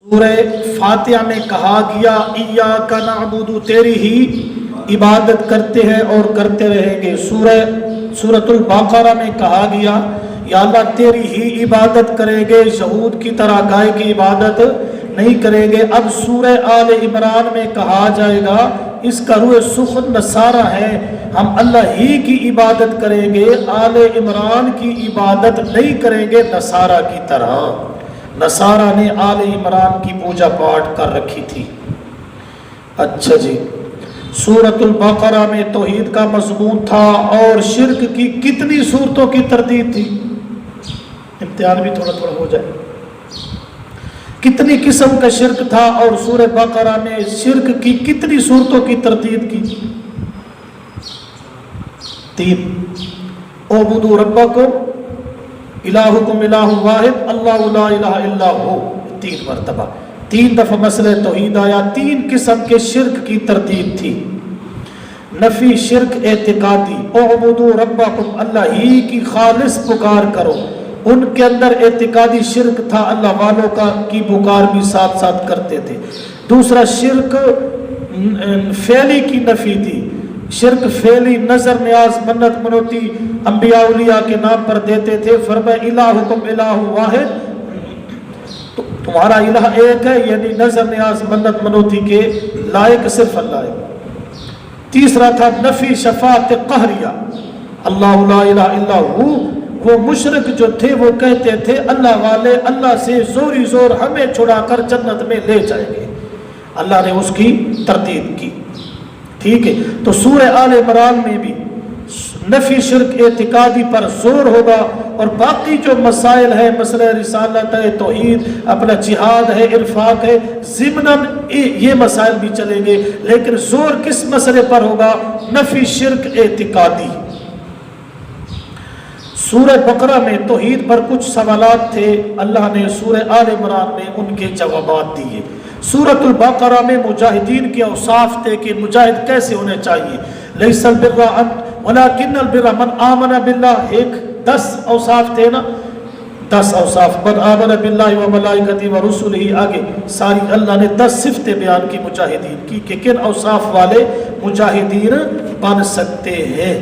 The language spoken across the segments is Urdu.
سورہ فاتحہ میں کہا گیا ایاک نعبد، تیری ہی عبادت کرتے ہیں اور کرتے رہیں گے۔ سورۃ البقرہ میں کہا گیا یا اللہ تیری ہی عبادت کریں گے، یہود کی طرح گائے کی عبادت نہیں کریں گے۔ اب سورہ آل عمران میں کہا جائے گا اس کا روح سخن نصارہ ہے، ہم اللہ ہی کی عبادت کریں گے، آل عمران کی عبادت نہیں کریں گے نصارہ کی طرح۔ نصارہ نے آل عمران کی پوجا پاٹ کر رکھی تھی۔ اچھا جی، سورۃ البقرہ میں توحید کا مضمون تھا اور شرک کی کتنی صورتوں کی تردید تھی؟ امتحان بھی تھوڑا تھوڑا ہو جائے، کتنی قسم کا شرک تھا اور سورہ بقرہ میں شرک کی کتنی صورتوں کی تردید کی؟ 3۔ اعبدوا ربکم الہکم الہ واحد اللہ لا الہ الا ہو، 3 مرتبہ 3 دفعہ مسئلہ توحید آیا۔ 3 قسم کے شرک کی تردید تھی۔ نفی شرک اعتقادی، اعبدوا ربکم اللہ ہی کی خالص پکار کرو، ان کے اندر اعتقادی شرک تھا، اللہ والوں کا کی پکار بھی ساتھ ساتھ کرتے تھے۔ دوسرا شرک فعلی کی نفی تھی، شرک فعلی نظر نیاز منت منوتی انبیاء اولیاء کے نام پر دیتے تھے، فرمایا الہکم الہ واحد، تمہارا الہ ایک ہے، یعنی نظر نیاز منت منوتی کے لائق صرف اللہ ہے۔ تیسرا تھا نفی شفاعت قہریہ، اللہ لا الہ الا ہو، وہ مشرک جو تھے وہ کہتے تھے اللہ والے اللہ سے زوری زور ہمیں چھڑا کر جنت میں لے جائیں گے، اللہ نے اس کی تردید کی۔ ٹھیک ہے، تو سورہ آل عمران میں بھی نفی شرک اعتقادی پر زور ہوگا، اور باقی جو مسائل ہیں، مسئلہ رسالت ہے، توحید، اپنا جہاد ہے، انفاق ہے، ضمناً یہ مسائل بھی چلیں گے، لیکن زور کس مسئلے پر ہوگا؟ نفی شرک اعتقادی۔ سورہ بقرہ میں توحید پر کچھ سوالات تھے، اللہ نے سورہ آل عمران میں ان کے جوابات دیے۔ سورۃ البقرہ میں مجاہدین کے اوصاف تھے کہ مجاہد کیسے ہونے چاہیے، لیس البر ولکن البر من آمن باللہ، 10 اوصاف تھے نا، 10 اوصاف، من آمن باللہ وملائکتہ ورسلہ، آگے ساری اللہ نے 10 صفتیں بیان کی مجاہدین کی کہ کن اوصاف والے مجاہدین بن سکتے ہیں۔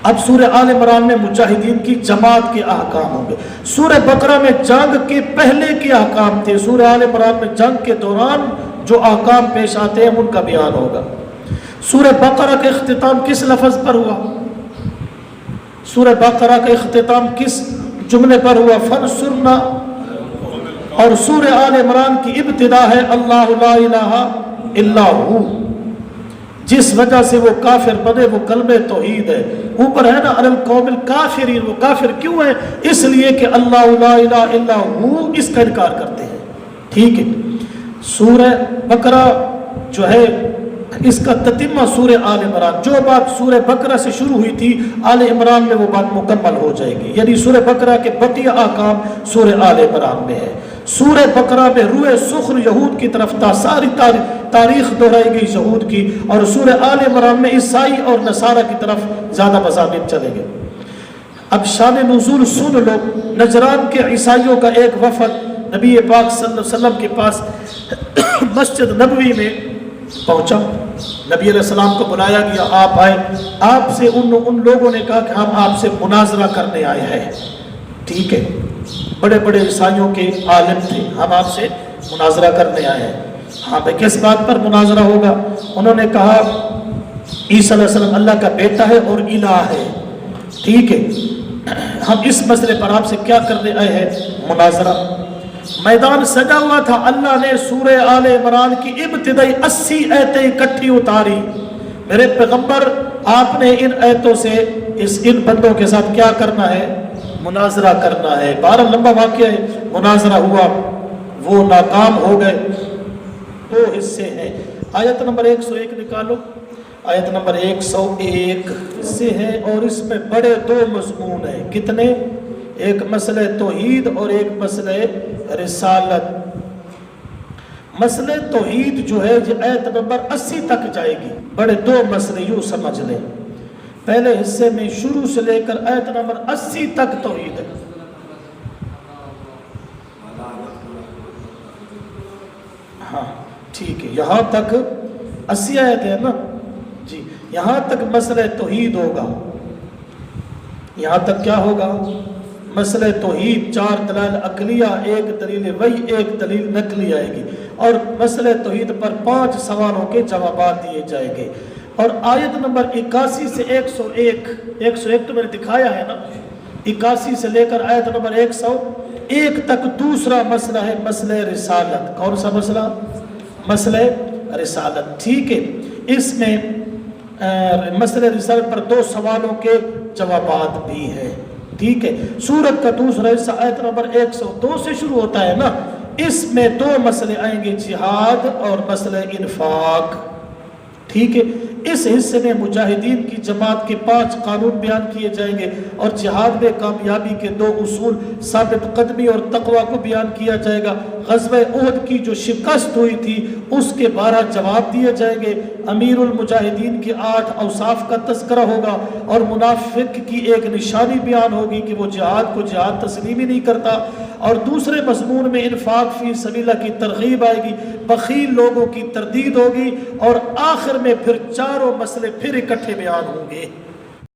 اب سورہ آل عمران میں مجاہدین کی جماعت کے احکام ہوں گے۔ سورہ بقرہ میں جنگ کے پہلے کے احکام تھے، سورہ آل عمران میں جنگ کے دوران جو احکام پیش آتے ہیں ان کا بیان ہوگا۔ سورہ بقرہ کا اختتام کس لفظ پر ہوا؟ سورہ بقرہ کا اختتام کس جملے پر ہوا؟ فنصرنا۔ اور سورہ آل عمران کی ابتدا ہے اللہ لا الہ الا ہو، جس وجہ سے وہ کافر بنے، وہ کلمہ توحید ہے۔ اوپر ہے نا علی القوم الکافرین، وہ کافر کیوں ہے؟ اس لیے کہ اللہ لا الہ الا ہو اس کا انکار کرتے ہیں۔ ٹھیک ہے، سورہ بقرہ جو ہے اس کا تتمہ سورہ آل عمران، جو بات سورہ بقرہ سے شروع ہوئی تھی آل عمران میں وہ بات مکمل ہو جائے گی، یعنی سورہ بقرہ کے بقیہ احکام سورہ آل عمران میں ہے۔ سورہ بقرہ میں روح سخن یہود کی طرف تھا، ساری تاریخ دہرائی گئی یہود کی، اور سورہ آل عمران میں عیسائی اور نصارہ کی طرف زیادہ مضامین چلیں گے۔ اب شان نزول سن لو، نجران کے عیسائیوں کا ایک وفد نبی پاک صلی اللہ علیہ وسلم کے پاس مسجد نبوی میں پہنچا، نبی علیہ السلام کو بلایا گیا، آپ آئے، آپ سے ان لوگوں نے کہا کہ ہم آپ سے مناظرہ کرنے آئے ہیں۔ ٹھیک ہے، بڑے بڑے عیسائیوں کے عالم تھے، ہم آپ سے مناظرہ کرنے آئے ہیں۔ ہاں بھائی کس بات پر مناظرہ ہوگا؟ انہوں نے کہا عیسیٰ علیہ السلام اللہ کا بیٹا ہے اور الہ ہے۔ ٹھیک ہے، ہم اس مسئلے پر آپ سے کیا کرنے آئے ہیں؟ مناظرہ۔ میدان سجا ہوا تھا، اللہ نے سورہ آل عمران کی ابتدائی 80 آیتیں اکٹھی اتاری۔ میرے پیغمبر آپ نے ان آیتوں سے ان بندوں کے ساتھ کیا کرنا ہے؟ مناظرہ کرنا ہے۔ 12 لمبا واقعہ ہے، مناظرہ ہوا، وہ ناکام ہو گئے۔ 2 حصے ہیں، آیت نمبر 101 نکالو، آیت نمبر 101 حصے ہیں، اور اس میں بڑے 2 مضمون ہیں۔ کتنے؟ ایک مسئلہ توحید اور ایک مسئلہ رسالت۔ مسئلہ توحید جو ہے یہ آیت نمبر 80 تک جائے گی۔ بڑے 2 مسئلے یوں سمجھ لیں، پہلے حصے میں شروع سے لے کر آیت نمبر 80 تک توحید ہے۔ ہاں ٹھیک ہے، یہاں تک 80 آیت ہے نا جی، یہاں تک مسئلہ توحید ہوگا، یہاں تک کیا ہوگا؟ مسئلہ توحید، 4 دلائل عقلیہ، 1 دلیل وحی، 1 دلیل نقلی آئے گی، اور مسئلہ توحید پر 5 سوالوں کے جوابات دیے جائیں گے۔ اور آیت نمبر 81 سے 101 تو میں نے دکھایا ہے نا، 81 سے لے کر آیت نمبر 101 تک دوسرا مسئلہ ہے مسئلہ رسالت۔ کون سا مسئلہ؟ مسئلہ رسالت، ٹھیک ہے۔ اس میں مسئلہ رسالت پر 2 سوالوں کے جوابات بھی ہیں، ٹھیک ہے۔ سورت کا دوسرا حصہ آیت نمبر 102 سے شروع ہوتا ہے نا، اس میں 2 مسئلے آئیں گے، جہاد اور مسئلہ انفاق، ٹھیک ہے۔ اس حصے میں مجاہدین کی جماعت کے 5 قانون بیان کیے جائیں گے، اور جہاد میں کامیابی کے 2 اصول، ثابت قدمی اور تقوی کو بیان کیا جائے گا۔ غزوہ احد کی جو شکست ہوئی تھی اس کے 12 جواب دیے جائیں گے۔ امیر المجاہدین کے 8 اوصاف کا تذکرہ ہوگا، اور منافق کی ایک نشانی بیان ہوگی کہ وہ جہاد کو جہاد تسلیم ہی نہیں کرتا۔ اور دوسرے مضمون میں انفاق فی سبیل اللہ کی ترغیب آئے گی، بخیل لوگوں کی تردید ہوگی، اور آخر میں پھر 4 مسئلے پھر اکٹھے بیان ہوں گے۔